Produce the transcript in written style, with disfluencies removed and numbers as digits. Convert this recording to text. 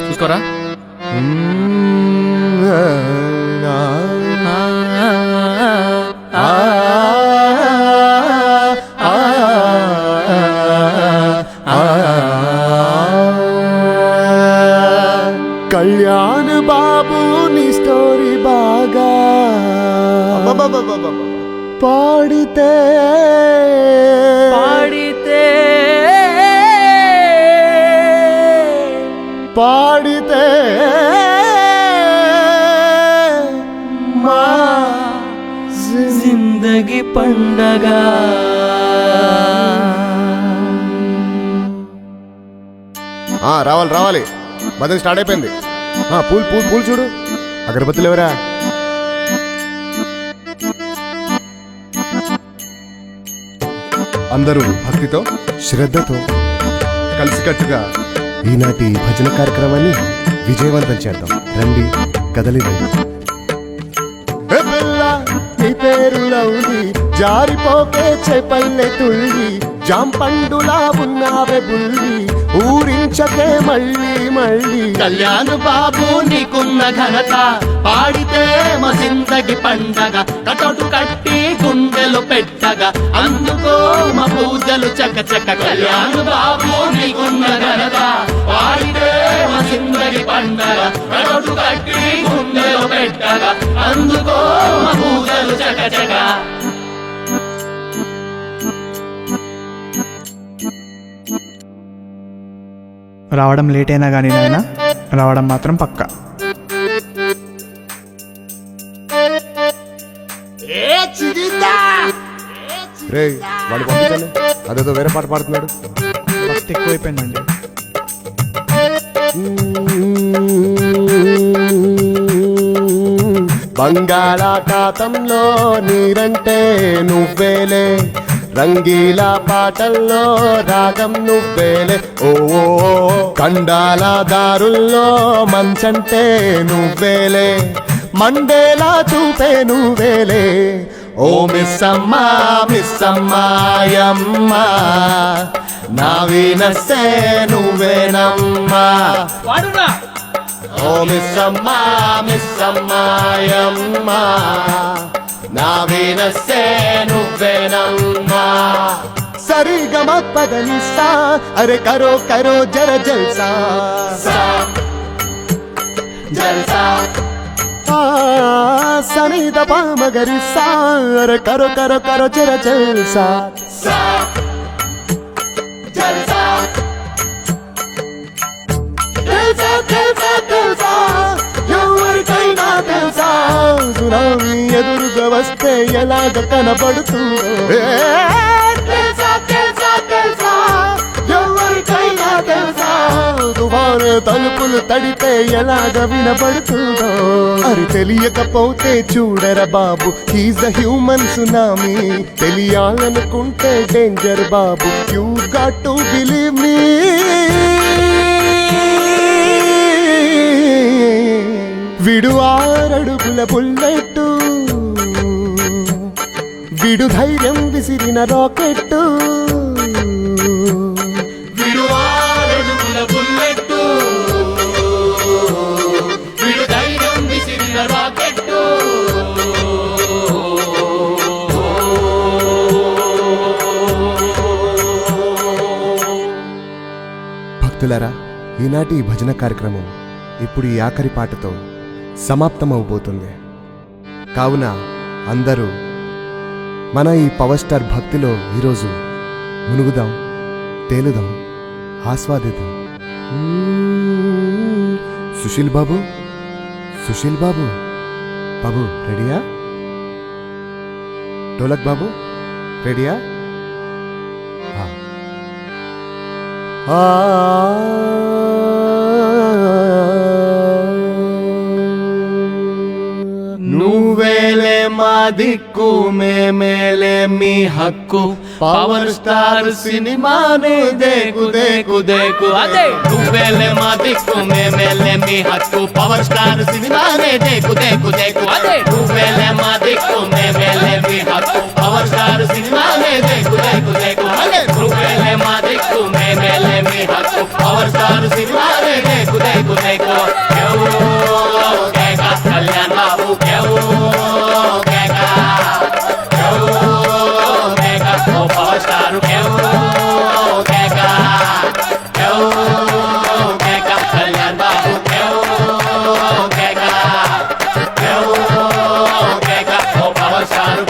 చూసుకోరా. కళ్యాణ్ బాబు నీ స్టోరీ బాగా పాడితే పాడితే పాడితే మా జిందగీ పండగ. రావాలి రావాలి, భజన స్టార్ట్ అయిపోయింది. పూలు పూలు పూలు చూడు, అగరబత్తులు ఎవరా? అందరూ భక్తితో శ్రద్ధతో కలిసికట్టుగా ఈనాటి భజన కార్యక్రమాన్ని విజయవంతం చేద్దాం. రండి, కదలి రండి. నీ పేరులో ఉంది జారిపోకే చేపల్లె తుల్లి, జాంపండులా ఉన్నావే బుల్లి, ఊరించకే మళ్ళీ మళ్ళీ. కళ్యాణ్ బాబు నీకున్న ఘనత, పాడితే మా జిందగి పండగ. కటౌటు కట్టి గుండెలు పెట్టగా, అందుకో మా పూజలు చకచక. కళ్యాణ్ బాబు నీకున్న ఘనత, పాడితే మా జిందగి పండగ. కటౌటు కట్టి గుండెలు పెట్టగా, అందుకో మా పూజలు చకచక. రావడం లేట్ అయినా కానీ నాయన రావడం మాత్రం పక్కా. రే వాడు పంపించండి, అదేదో వేరే పాట పాడుతున్నాడు. భక్తి ఎక్కువైపోయిందండి. బంగాళాఖాతంలో నీరంటే నువ్వేలే, రంగీలా పాటల్లో రాగం నువ్వేలే. ఓ కండాల దారుల్లో మంచంటే నువ్వేలే, మండేలా చూపే నువ్వేలే. ఓ మిస్సమ్మా మిస్సమ్మాయమ్మా, నా వీనస్సే నువ్వేనమ్మా. ఓ మిస్సమ్మా మిస్సమ్మాయమ్మా, నా వీనస్సే నువ్వేనమ్మా. సరిగమ పదనిసా, అరే కరో కరో జర జల్సా జల్సా. సనిద పామగరిసా, అరే కరో కరో కరో జర జల్సా జల్సా. తెలుసా తెలుసా తెలుసా, ఎవరికైనా తెలుసా, సునామీ ఎదురుగా వస్తే ఎలాగ కనబడుతుందో. తెలుసా తెలుసా తెలుసా, ఎవరికైనా తెలుసా, తుఫాను తలుపులు తడితే ఎలాగ వినబడుతుందో. అది తెలియకపోతే చూడరా బాబు, హీజ్ అ హ్యూమన్ సునామీ. తెలియాలనుకుంటే డేంజర్ బాబు, you got to believe me. విడు 6 అడుగుల బుల్లెట్టు, విడు ధైర్యం విసిరిన రాకెట్టు. విడు 6 అడుగుల బుల్లెట్టు, విడు ధైర్యం విసిరిన రాకెట్టు. భక్తులారా, ఈనాటి ఈ భజన కార్యక్రమం ఇప్పుడు ఈ ఆఖరి పాటతో సమాప్తమవబోతుంది. కావున అందరూ మన ఈ పవర్ స్టార్ భక్తిలో ఈరోజు మునుగుదాం, తేలుదాం, ఆస్వాదిద్దాం. సుశీల్ బాబు, సుశీల్ బాబు, బాబు రెడీయా? డోలక్ బాబు రెడీయా? నువ్వేలే మా దిక్కు, మేమేలే మీ హక్కు. పవర్ స్టార్ సినిమాని దేకు దేకు దేకు. అదే నువ్వేలే మా దిక్కు, మేమేలే మీ హక్కు. పవర్ స్టార్ సినిమాని దేకు దేకు దేకు. అదే నువ్వేలే మా దిక్కు, మేమేలే మీ హక్కు. పవర్ స్టార్ స్టార్ సినిమాలే దేకు దేకు దేకు కేవ్ కేక కళ్యాణ్ బాబు కేవ్ కేక కేవ్ కేక ఓ పవర్ స్టార్ కేవ్ కేక కేవ్ కేక కళ్యాణ్ బాబు కేవ్ కేక కేవ్ కేక ఓ పవర్ స్టార్